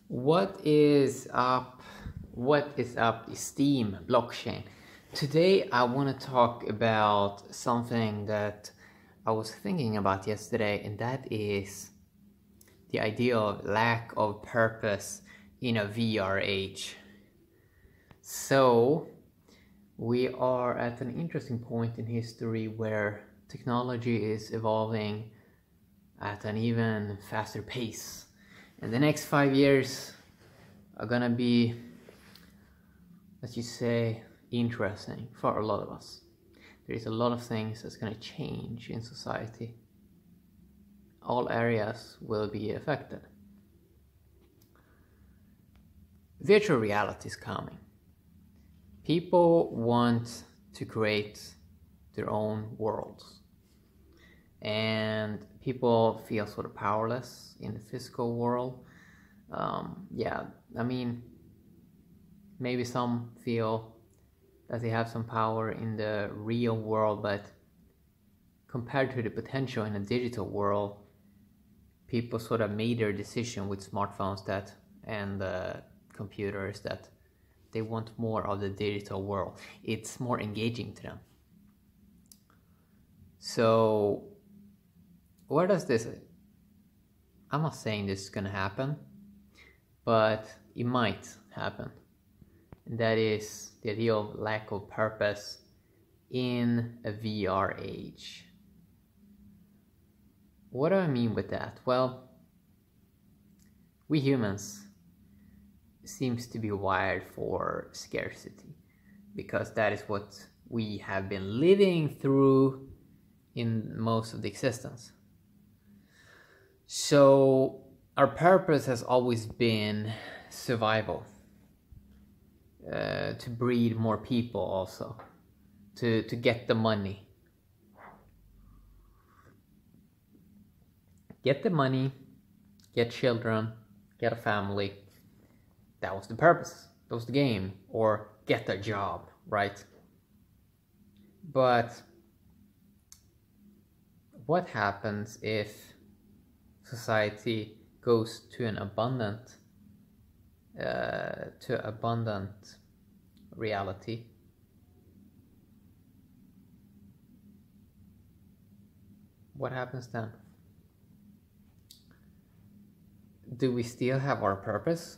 What is up? What is up, Steem blockchain? Today I want to talk about something that I was thinking about yesterday, and that is the idea of lack of purpose in a VR age. So, we are at an interesting point in history where technology is evolving at an even faster pace. And the next 5 years are gonna be, as you say, interesting for a lot of us. There is a lot of things that's gonna change in society. All areas will be affected. Virtual reality is coming. People want to create their own worlds. And people feel sort of powerless in the physical world. Maybe some feel that they have some power in the real world, but compared to the potential in a digital world, people sort of made their decision with smartphones and computers that they want more of the digital world. It's more engaging to them. So where does this, I'm not saying this is gonna happen, but it might happen. And that is the idea of lack of purpose in a VR age. What do I mean with that? Well, we humans seems to be wired for scarcity, because that is what we have been living through in most of the existence. So our purpose has always been survival, to breed more people, also to get the money. Get the money, get children, get a family. That was the purpose. That was the game. Or get a job, right? But what happens if society goes to an abundant reality? What happens then? Do we still have our purpose?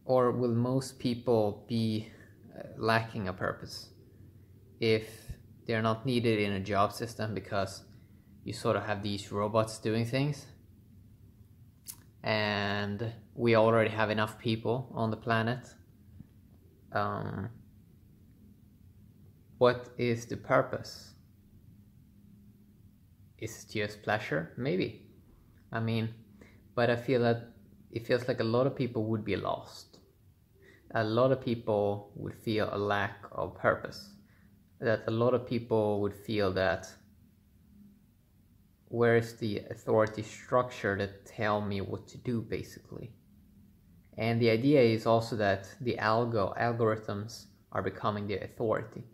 Or will most people be lacking a purpose if they're not needed in a job system, because you sort of have these robots doing things, and we already have enough people on the planet? What is the purpose? Is it just pleasure? Maybe. But I feel that it feels like a lot of people would be lost. A lot of people would feel a lack of purpose. That a lot of people would feel that, where is the authority structure that tell me what to do, basically? And the idea is also that the algorithms are becoming the authority.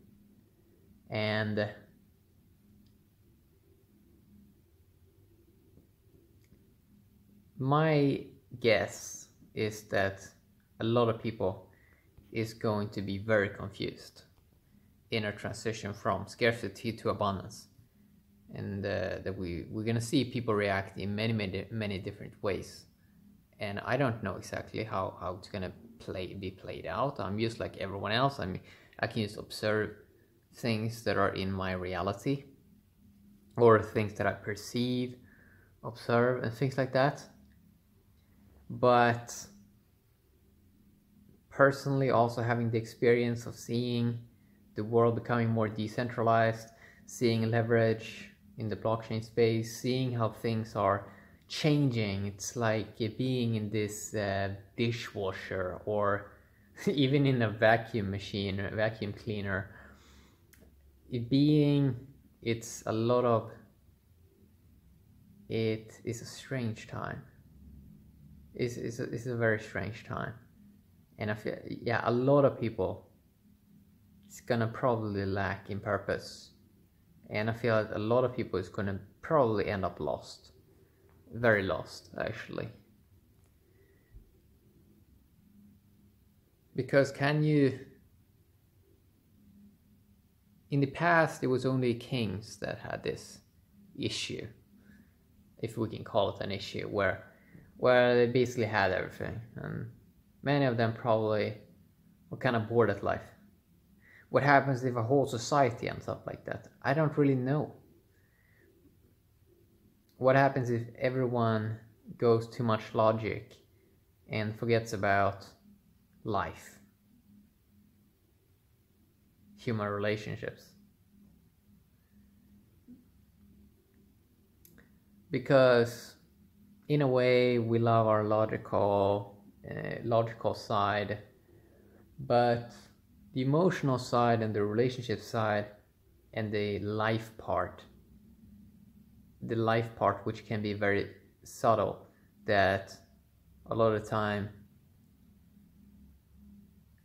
And my guess is that a lot of people is going to be very confused in a transition from scarcity to abundance. And that we're gonna see people react in many different ways. And I don't know exactly how it's gonna be played out. I'm just like everyone else. I can just observe things that are in my reality, or things that I perceive, observe, and things like that. But personally, also having the experience of seeing the world becoming more decentralized, seeing leverage in the blockchain space, seeing how things are changing. It's like being in this dishwasher, or even in a vacuum machine, a vacuum cleaner. It is a strange time. It's a very strange time. And I feel, a lot of people is gonna probably lack in purpose. And I feel like a lot of people is gonna probably end up lost. Very lost, actually. Because in the past it was only kings that had this issue, if we can call it an issue, where they basically had everything, and many of them probably were kind of bored at life. What happens if a whole society ends up like that? I don't really know. What happens if everyone goes too much logic and forgets about life, human relationships? Because in a way we love our logical side, but the emotional side and the relationship side and the life part which can be very subtle, that a lot of the time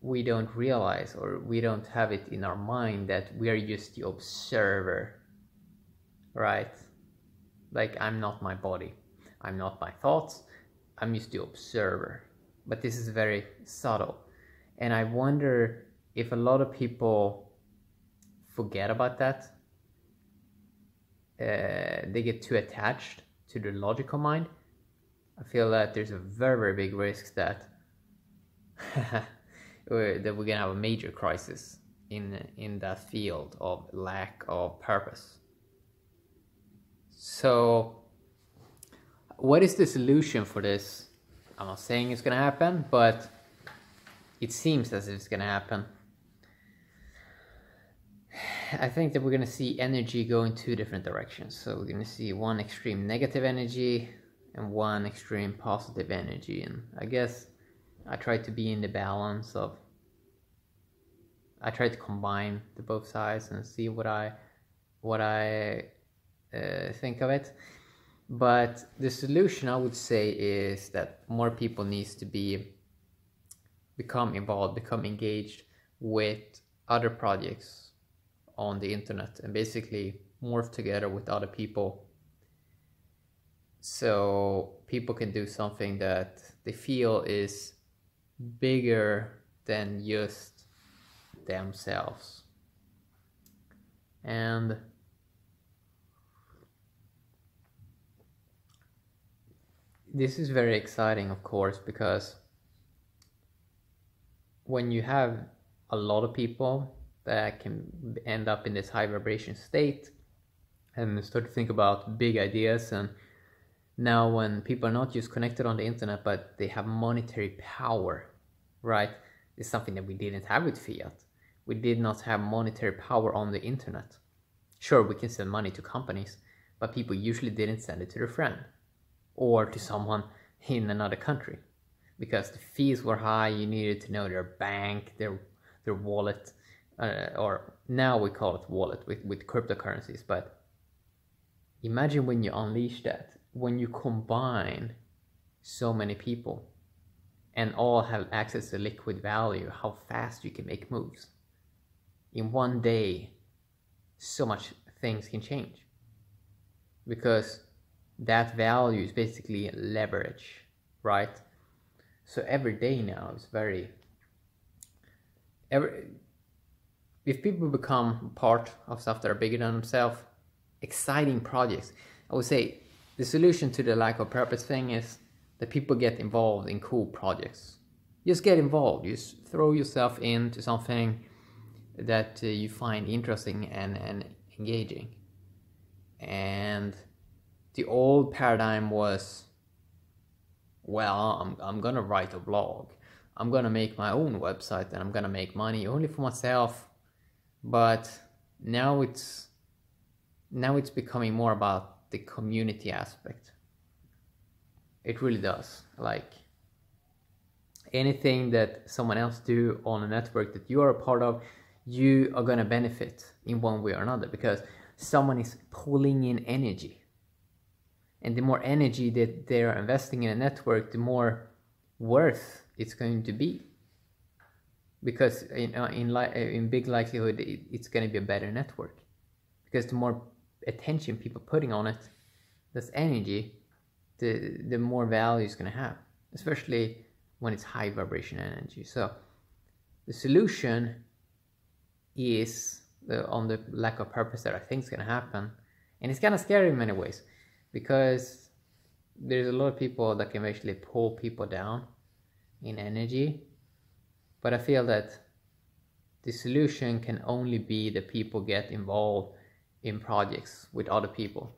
we don't realize, or we don't have it in our mind, that we are just the observer, right? Like, I'm not my body, I'm not my thoughts, I'm just the observer. But this is very subtle, and I wonder if a lot of people forget about that. They get too attached to the logical mind. I feel that there's a very, very big risk that we're gonna have a major crisis in that field of lack of purpose. So what is the solution for this? I'm not saying it's gonna happen, but it seems as if it's gonna happen. I think that we're gonna see energy go in two different directions. So we're gonna see one extreme negative energy and one extreme positive energy, and I guess I try to be in the balance of, I try to combine the both sides and see what I think of it. But the solution, I would say, is that more people needs to become involved, become engaged with other projects on the internet, and basically morph together with other people, so people can do something that they feel is bigger than just themselves. And this is very exciting, of course, because when you have a lot of people that can end up in this high vibration state and start to think about big ideas, and now when people are not just connected on the internet, but they have monetary power, right? It's something that we didn't have with fiat. We did not have monetary power on the internet. Sure, we can send money to companies, but people usually didn't send it to their friend or to someone in another country, because the fees were high. You needed to know their bank, their wallet, or now we call it wallet with cryptocurrencies. But imagine when you unleash that, when you combine so many people and all have access to liquid value, how fast you can make moves. In one day, so much things can change, because that value is basically leverage, right? So every day now is if people become part of stuff that are bigger than themselves, exciting projects. I would say the solution to the lack of purpose thing is that people get involved in cool projects. Just get involved. Just throw yourself into something that you find interesting and engaging. And the old paradigm was, well, I'm gonna write a blog, I'm gonna make my own website, and I'm gonna make money only for myself. But now it's becoming more about the community aspect. It really does. Like, anything that someone else do on a network that you are a part of, you are gonna benefit in one way or another, because someone is pulling in energy. And the more energy that they're investing in a network, the more worth it's going to be. Because in big likelihood, it's going to be a better network. Because the more attention people putting on it, that's energy, the more value it's going to have. Especially when it's high vibration energy. So The solution is on the lack of purpose that I think is going to happen. And it's kind of scary in many ways, because there's a lot of people that can actually pull people down in energy. But I feel that the solution can only be that people get involved in projects with other people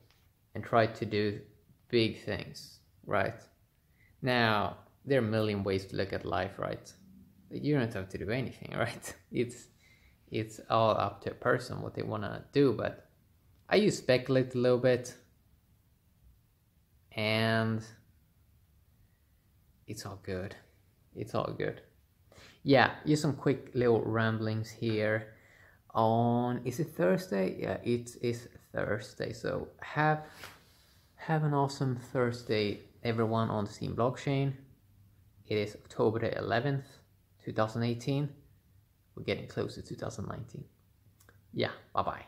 and try to do big things, right? Now, there are a million ways to look at life, right? You don't have to do anything, right? It's all up to a person what they want to do, but I use speculate a little bit, and it's all good. It's all good. Yeah, just some quick little ramblings here on, is it Thursday? Yeah, it is Thursday. So have an awesome Thursday, everyone, on the Steem blockchain. It is October the 11th, 2018. We're getting close to 2019. Yeah, bye-bye.